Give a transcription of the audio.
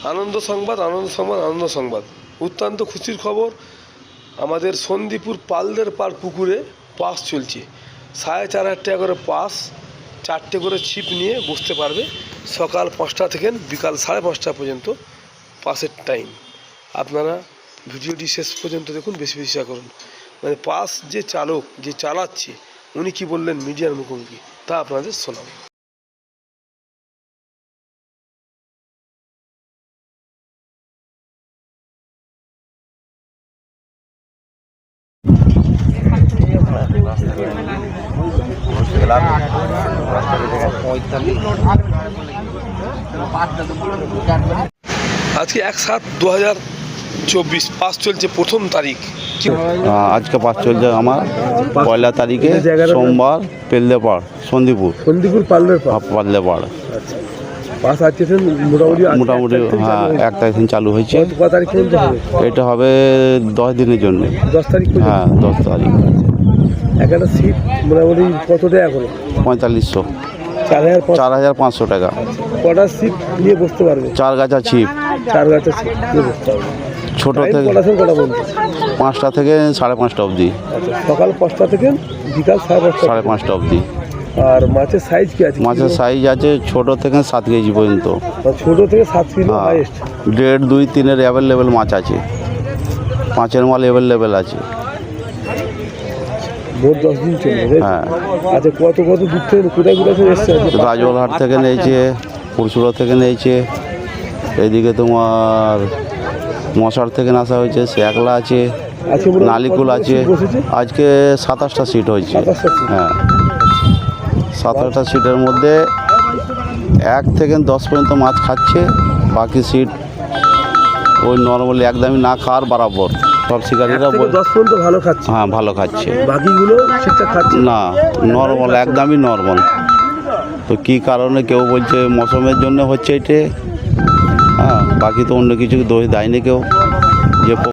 আনন্দ সংবাদ, আনন্দ সংবাদ, আনন্দ সংবাদ। অত্যন্ত খুশির খবর, আমাদের সন্দীপুর পালদের পাড় পুকুরে পাস চলছে। 4,500 টাকা করে পাস, 4টে করে ছিপ নিয়ে বসতে পারবে। সকাল 5টা থেকে বিকাল 5:30 পর্যন্ত পাসের টাইম। আপনারা ভিডিওটি শেষ পর্যন্ত দেখুন, বেশি বেশি করুন। মানে পাস যে চালক, যে চালাচ্ছে, উনি কি বললেন মিডিয়ার মুখোমুখি, তা আপনাদের শোনাবো। আজকে 1/7/2024 পাস চলছে, প্রথম তারিখ। আজকে পাস চলছে আমার পয়লা তারিখে, সোমবার, পেলদেপাড়, সন্দীপুর পালদেপাড়। পাস আজকে মোটামুটি হ্যাঁ 1 তারিখ থেকে চালু হয়েছে। কত তারিখ পর্যন্ত হবে? এটা হবে 10 দিনের জন্য। 10 তারিখ পর্যন্ত? হ্যাঁ 10 তারিখ। একটা সিট মোটামুটি কত টাকা করে? 4500। 4,500 টাকা। কটা সিট নিয়ে বসতে পারবে? 4 গাছা ছিপ। 4 গাছা সিট নিয়ে বসতে পারবে। ছোট থেকে কটা পর্যন্ত? 5টা থেকে 5:30 অবধি। আচ্ছা, সকাল 5টা থেকে বিকাল 5:30 অবধি। আর মাছের সাইজ কি আছে? মাছের সাইজ আছে ছোট থেকে 7 কেজি পর্যন্ত। ছোট থেকে 7 কিলো হাইয়েস্ট। 1.5, 2, 3 অ্যাভেলেবেল মাছ আছে। 5-এর মাল অ্যাভেলেবেল আছে। মোট 10 দিন চলবে। হ্যাঁ। আচ্ছা, কত দূর থেকে কোথায় এসছে? রাজবলহাট থেকে নিয়েছে, পুরসুরা থেকে নিয়েছে, এদিকে তোমার মশার থেকে আসা হয়েছে, শ্যাকলা আছে, নালিকুল আছে। আজকে 27টা সিট হয়েছে। হ্যাঁ, 27টা সিটের মধ্যে 1 থেকে 10 পর্যন্ত মাছ খাচ্ছে। বাকি সিট ওই নর্মালি একদমই না খাওয়ার বরাবর। সব শিকারীরা 10 পর্যন্ত ভালো খাচ্ছে। হ্যাঁ, ভালো খাচ্ছে। বাকিগুলো ঠিকঠাক খাচ্ছে না, নর্মাল, একদমই নর্মাল। তো কী কারণে কেউ বলছে মৌসুমের জন্য হচ্ছে এটা। হ্যাঁ, বাকি তো অন্য কিছু দোষ দেয়নি কেউ। যে